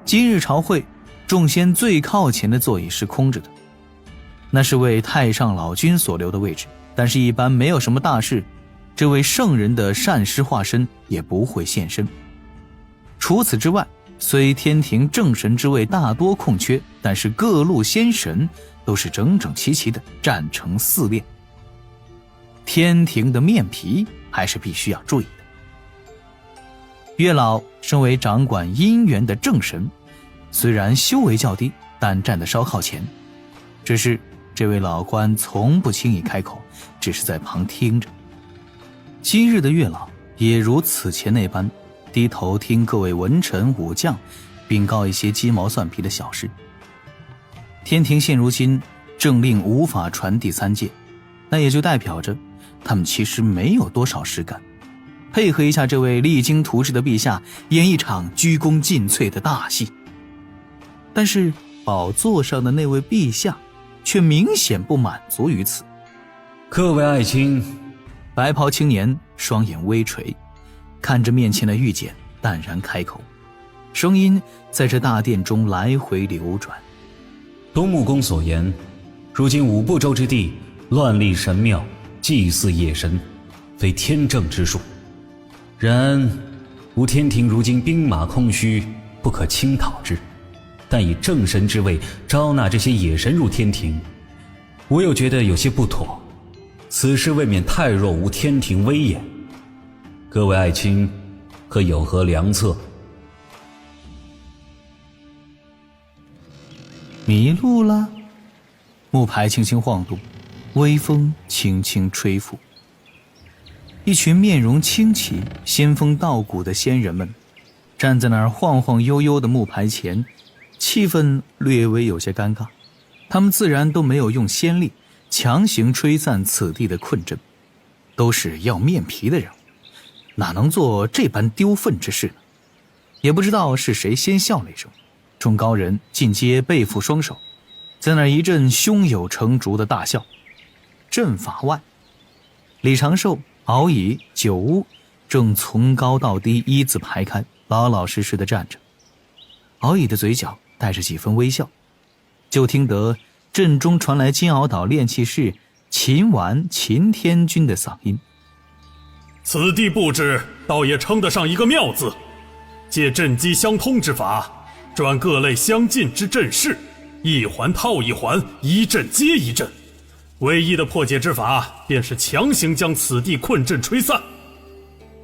今日朝会，众仙最靠前的座椅是空着的，那是为太上老君所留的位置，但是一般没有什么大事，这位圣人的善师化身也不会现身。除此之外，虽天庭正神之位大多空缺，但是各路仙神都是整整齐齐的站成4列。天庭的面皮还是必须要注意的。月老身为掌管姻缘的正神，虽然修为较低，但站得稍靠前，只是这位老官从不轻易开口，只是在旁听着。今日的月老也如此前那般低头听各位文臣武将禀告一些鸡毛蒜皮的小事。天庭现如今政令无法传递3界，那也就代表着他们其实没有多少实感，配合一下这位励精图治的陛下，演一场鞠躬尽瘁的大戏。但是宝座上的那位陛下却明显不满足于此。各位爱卿，白袍青年双眼微垂，看着面前的御简，淡然开口，声音在这大殿中来回流转。东木公所言，如今5部洲之地乱立神庙，祭祀野神，非天正之术。然吾天庭如今兵马空虚，不可轻讨之，但以正神之位招纳这些野神入天庭，我又觉得有些不妥，此事未免太弱无天庭威严。各位爱卿可有何良策？迷路了？木牌轻轻晃动，微风轻轻吹拂，一群面容清奇、仙风道骨的仙人们站在那儿晃晃悠悠的木牌前，气氛略微有些尴尬。他们自然都没有用仙力强行吹散此地的困阵，都是要面皮的人，哪能做这般丢粪之事呢？也不知道是谁先笑了一声，众高人尽皆背负双手，在那一阵胸有成竹的大笑。阵法外，李长寿、敖乙、九乌正从高到低一字排开，老老实实地站着。敖乙的嘴角带着几分微笑，就听得阵中传来金鳌岛炼气士秦完秦天君的嗓音：此地布置倒也称得上一个妙字，借阵机相通之法，转各类相近之阵势，一环套一环，一阵接一阵。唯一的破解之法，便是强行将此地困阵吹散。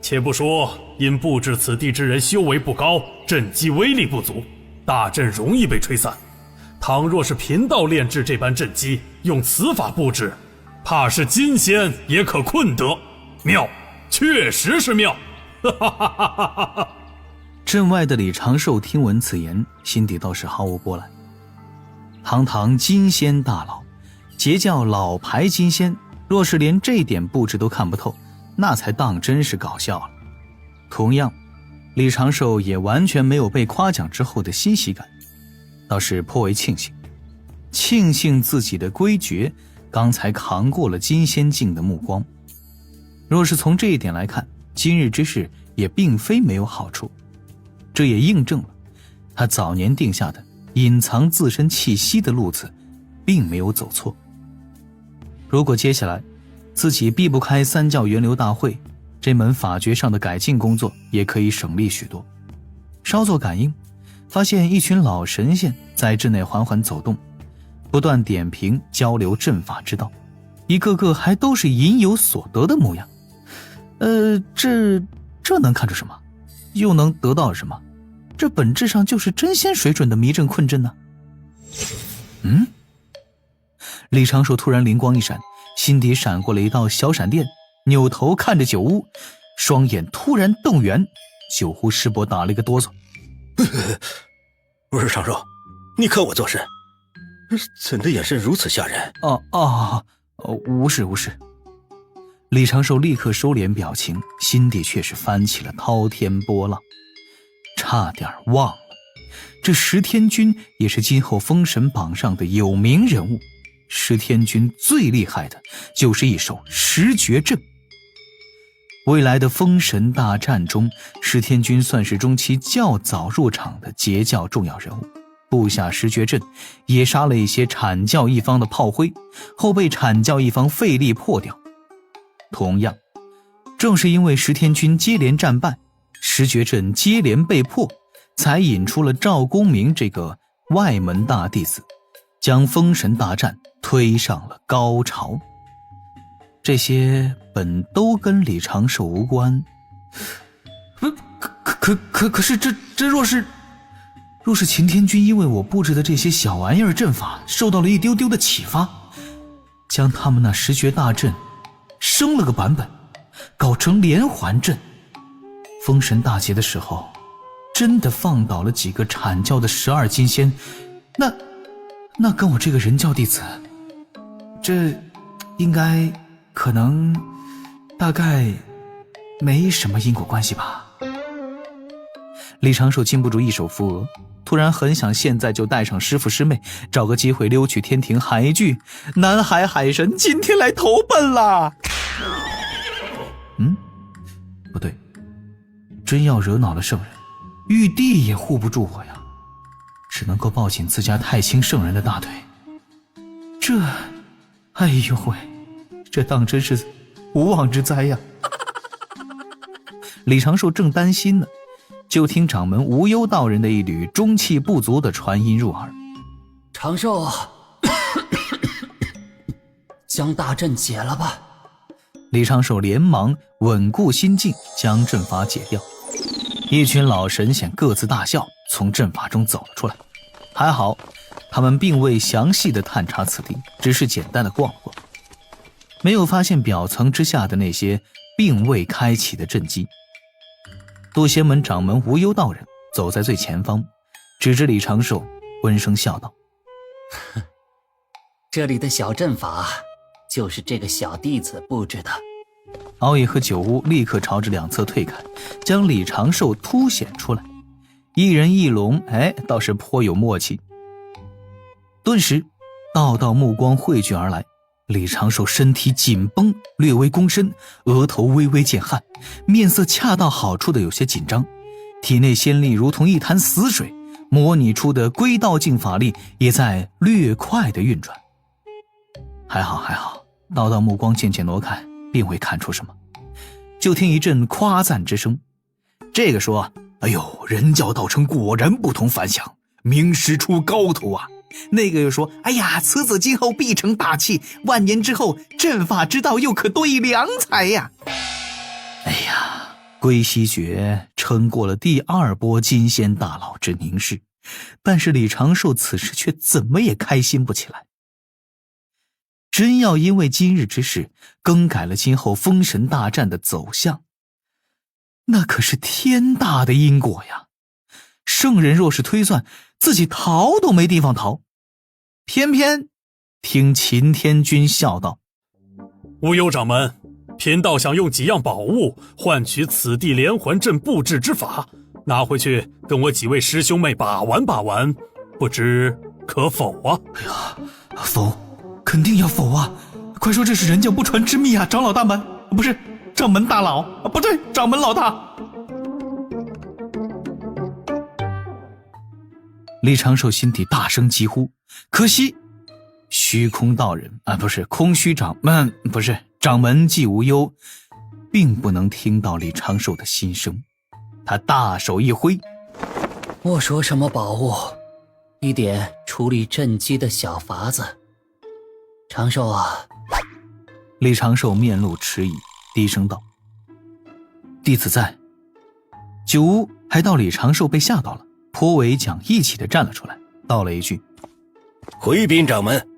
且不说因布置此地之人修为不高，阵机威力不足，大阵容易被吹散。倘若是贫道炼制这般阵机，用此法布置，怕是金仙也可困得。妙，确实是妙。阵外的李长寿听闻此言，心底倒是毫无波澜。堂堂金仙大佬，结叫老牌金仙，若是连这点布置都看不透，那才当真是搞笑了。同样，李长寿也完全没有被夸奖之后的欣喜感，倒是颇为庆幸自己的归绝刚才扛过了金仙境的目光。若是从这一点来看，今日之事也并非没有好处，这也印证了他早年定下的隐藏自身气息的路子并没有走错。如果接下来自己避不开三教源流大会，这门法诀上的改进工作也可以省力许多。稍作感应，发现一群老神仙在阵内缓缓走动，不断点评交流阵法之道，一个个还都是隐有所得的模样。这能看出什么？又能得到什么？这本质上就是真仙水准的迷阵困阵呢。李长寿突然灵光一闪，心底闪过了一道小闪电，扭头看着九乌，双眼突然瞪圆。九乌师伯打了一个哆嗦。不是长寿，你看我做甚？怎的眼神如此吓人？无事。李长寿立刻收敛表情，心底却是翻起了滔天波浪。差点忘了，这石天君也是今后封神榜上的有名人物。石天君最厉害的就是一手十绝阵。未来的封神大战中，石天军算是中期较早入场的截教重要人物，布下石绝阵，也杀了一些阐教一方的炮灰，后被阐教一方费力破掉。同样，正是因为石天军接连战败，石绝阵接连被破，才引出了赵公明这个外门大弟子，将封神大战推上了高潮。这些本都跟李长寿无关，可是这若是擎天军因为我布置的这些小玩意儿阵法受到了一丢丢的启发，将他们那石绝大阵升了个版本，搞成连环阵，封神大劫的时候真的放倒了几个阐教的12金仙，那跟我这个人教弟子，这应该可能大概没什么因果关系吧。李长寿禁不住一手扶额，突然很想现在就带上师父师妹，找个机会溜去天庭喊一句：南海海神今天来投奔啦！不对，真要惹恼了圣人，玉帝也护不住我呀，只能够抱紧自家太清圣人的大腿。哎呦喂，这当真是无妄之灾呀！李长寿正担心呢，就听掌门无忧道人的一缕中气不足的传音入耳：长寿，将大阵解了吧。李长寿连忙稳固心境，将阵法解掉。一群老神仙各自大笑，从阵法中走了出来。还好他们并未详细的探查此地，只是简单的逛了逛，没有发现表层之下的那些并未开启的阵基。渡仙门掌门无忧道人走在最前方，指着李长寿温声笑道：这里的小阵法就是这个小弟子布置的。敖野和九乌立刻朝着两侧退开，将李长寿凸显出来，一人一龙，倒是颇有默契。顿时道道目光汇聚而来，李长寿身体紧绷，略微躬身，额头微微见汗，面色恰到好处的有些紧张，体内仙力如同一潭死水，模拟出的归道境法力也在略快的运转。还好，道道目光渐渐挪开，并未看出什么。就听一阵夸赞之声，这个说：哎呦，人教道成果然不同凡响，名师出高徒啊。那个又说：哎呀，此子今后必成大器，万年之后阵法之道又可多一良才呀。哎呀，归西诀撑过了第二波金仙大佬之凝视，但是李长寿此时却怎么也开心不起来。真要因为今日之事更改了今后封神大战的走向，那可是天大的因果呀。圣人若是推算，自己逃都没地方逃。偏偏听擎天君笑道：无忧掌门，贫道想用几样宝物换取此地连环阵布置之法，拿回去跟我几位师兄妹把玩把玩，不知可否啊？哎呀，否，肯定要否啊！快说这是人教不传之秘啊！长老大门，不是掌门大佬，不对，掌门老大。李长寿心底大声疾呼，可惜虚空道人不是空虚掌门季无忧，并不能听到李长寿的心声。他大手一挥：莫说什么宝物，一点处理阵基的小法子。长寿啊！李长寿面露迟疑，低声道：弟子在。九乌还到李长寿被吓到了，颇为讲义气地站了出来，道了一句：回禀掌门，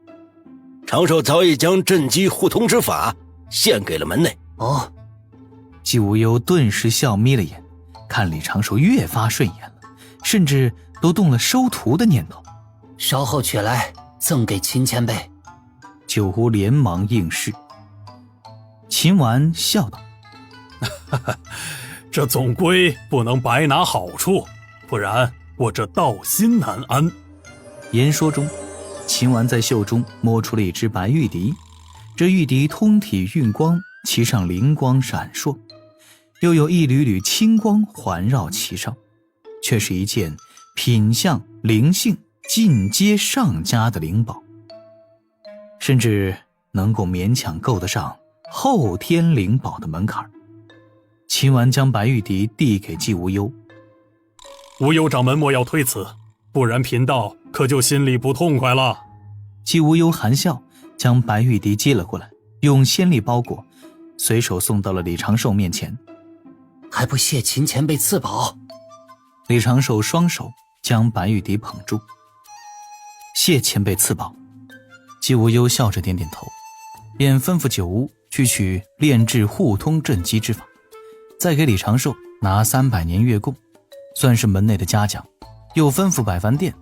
长寿早已将阵基互通之法献给了门内。哦。季无忧顿时笑眯了眼，看李长寿越发顺眼了，甚至都动了收徒的念头。稍后取来赠给秦前辈。九乌连忙应是。秦完笑道：这总归不能白拿好处，不然我这道心难安。言说中，秦完在袖中摸出了一只白玉笛，这玉笛通体晕光，其上灵光闪烁，又有一缕缕青光环绕其上，却是一件品相灵性进阶上佳的灵宝，甚至能够勉强够得上后天灵宝的门槛。秦完将白玉笛递给季无忧，无忧掌门莫要推辞，不然贫道可就心里不痛快了。季无忧含笑将白玉笛接了过来，用仙力包裹，随手送到了李长寿面前。还不谢秦前辈赐宝？李长寿双手将白玉笛捧住，谢前辈赐宝。季无忧笑着点点头，便吩咐酒屋去取炼制互通震机之法，再给李长寿拿300年月供，算是门内的嘉奖。又吩咐百凡殿，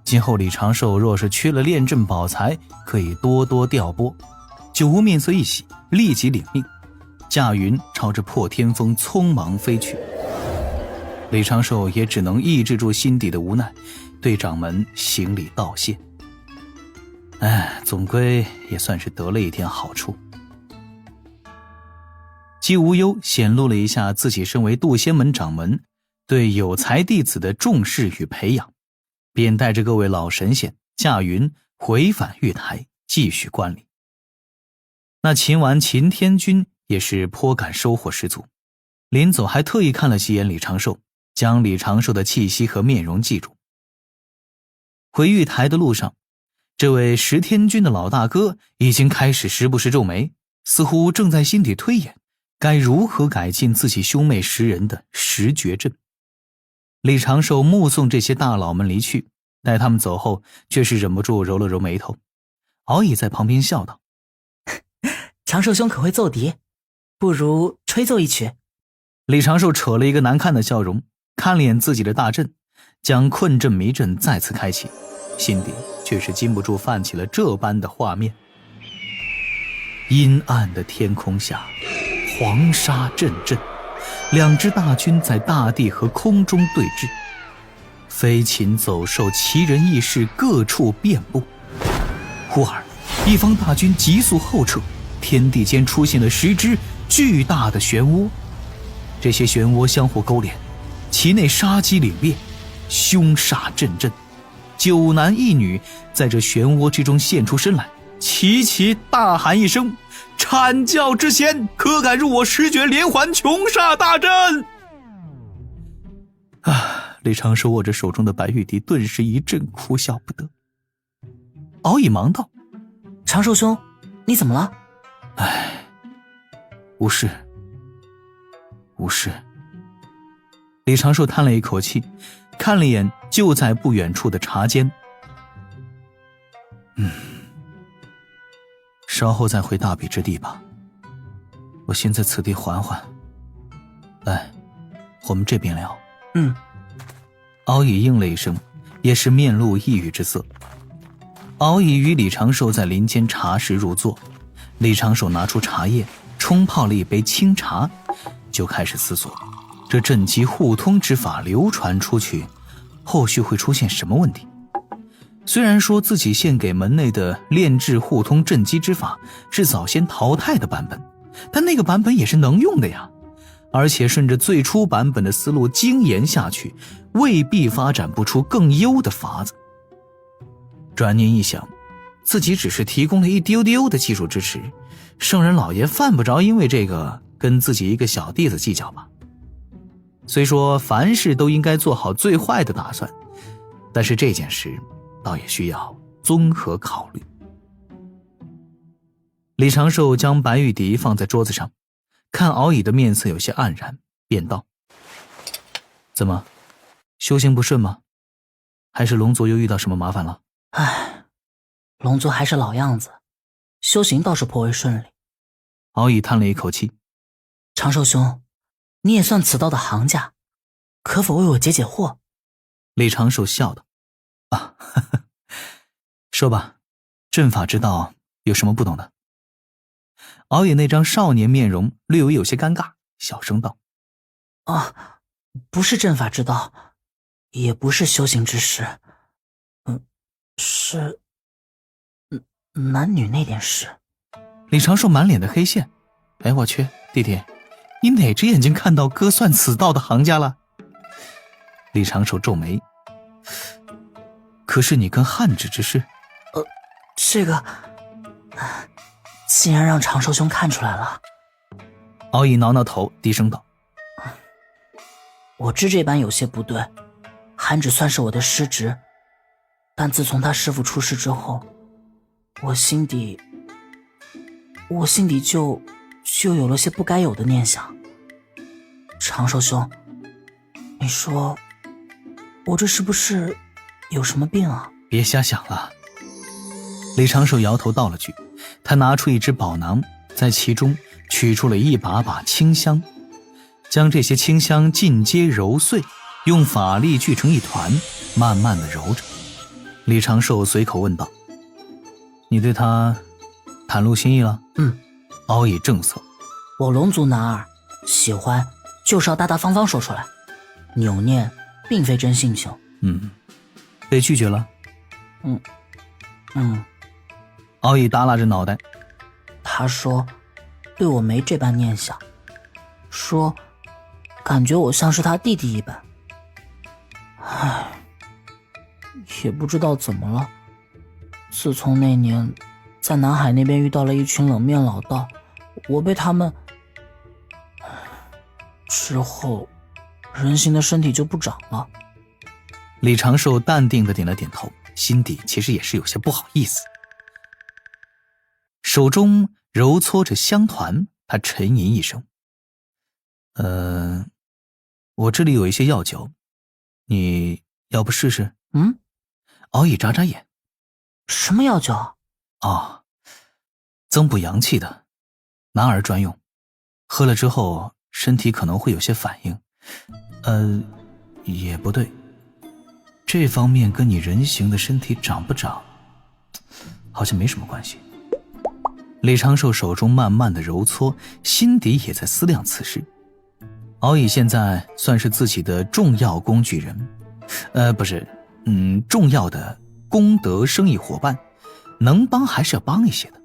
今后李长寿若是缺了炼阵宝材，可以多多调拨。酒屋面色一喜，立即领命，驾云朝着破天峰匆忙飞去。李长寿也只能抑制住心底的无奈，对掌门行礼道谢。总归也算是得了一点好处。季无忧显露了一下自己身为渡仙门掌门对有才弟子的重视与培养，便带着各位老神仙驾云回返玉台，继续观礼。那秦完秦天君也是颇感收获十足，临走还特意看了几眼李长寿，将李长寿的气息和面容记住。回玉台的路上，这位十天君的老大哥已经开始时不时皱眉，似乎正在心底推演该如何改进自己兄妹10人的10绝阵。李长寿目送这些大佬们离去，待他们走后，却是忍不住揉了揉眉头。敖乙在旁边笑道：长寿兄可会奏笛，不如吹奏一曲。李长寿扯了一个难看的笑容，看了眼自己的大阵，将困阵迷阵再次开启，心底却是禁不住泛起了这般的画面。阴暗的天空下，黄沙阵阵，2支大军在大地和空中对峙，飞禽走兽、奇人异事各处遍布。忽而一方大军急速后撤，天地间出现了10只巨大的漩涡，这些漩涡相互勾连，其内杀机凛冽，凶煞阵阵。9男1女在这漩涡之中现出身来，齐齐大喊一声：阐教之贤，可敢入我10绝连环穷煞大阵！李长寿握着手中的白玉笛，顿时一阵哭笑不得。敖乙忙道：长寿兄，你怎么了？无事。李长寿叹了一口气，看了眼就在不远处的茶间。稍后再回大比之地吧，我先在此地缓缓。来，我们这边聊。敖乙应了一声，也是面露抑郁之色。敖乙与李长寿在林间茶室入座，李长寿拿出茶叶冲泡了一杯清茶，就开始思索这阵机互通之法流传出去，后续会出现什么问题。虽然说自己献给门内的炼制互通震机之法是早先淘汰的版本，但那个版本也是能用的呀，而且顺着最初版本的思路精研下去，未必发展不出更优的法子。转念一想，自己只是提供了一丢丢的技术支持，圣人老爷犯不着因为这个跟自己一个小弟子计较吧。虽说凡事都应该做好最坏的打算，但是这件事倒也需要综合考虑。李长寿将白玉笛放在桌子上，看敖乙的面色有些黯然，便道：怎么，修行不顺吗？还是龙族又遇到什么麻烦了？龙族还是老样子，修行倒是颇为顺利。敖乙叹了一口气：长寿兄，你也算此道的行家，可否为我解解惑？李长寿笑道：说吧，阵法之道有什么不懂的？敖乙那张少年面容略微有些尴尬，小声道：不是阵法之道，也不是修行之事，是男女那点事。李长寿满脸的黑线：我去，弟弟，你哪只眼睛看到割蒜此道的行家了？李长寿皱眉，可是你跟汉指之事？这个既然让长寿兄看出来了。敖乙挠挠头，低声道：我知这般有些不对，韩芷算是我的师侄，但自从他师父出事之后，我心底就有了些不该有的念想。长寿兄，你说我这是不是有什么病啊？别瞎想了。李长寿摇头道了句，他拿出一只宝囊，在其中取出了一把把清香，将这些清香尽皆揉碎，用法力聚成一团，慢慢的揉着。李长寿随口问道：你对他袒露心意了？敖乙正色：我龙族男儿，喜欢就是要大大方方说出来，扭念并非真性情。被拒绝了？敖乙耷拉着脑袋。他说对我没这般念想，说感觉我像是他弟弟一般。唉，也不知道怎么了，自从那年在南海那边遇到了一群冷面老道，我被他们之后，人形的身体就不长了。李长寿淡定地点了点头，心底其实也是有些不好意思。手中揉搓着香团，他沉吟一声：我这里有一些药酒，你要不试试？敖乙眨眨眼：什么药酒？增补阳气的，男儿专用，喝了之后身体可能会有些反应。也不对，这方面跟你人形的身体长不长好像没什么关系。李长寿手中慢慢的揉搓，心底也在思量此事。敖乙现在算是自己的重要工具人，重要的功德生意伙伴，能帮还是要帮一些的。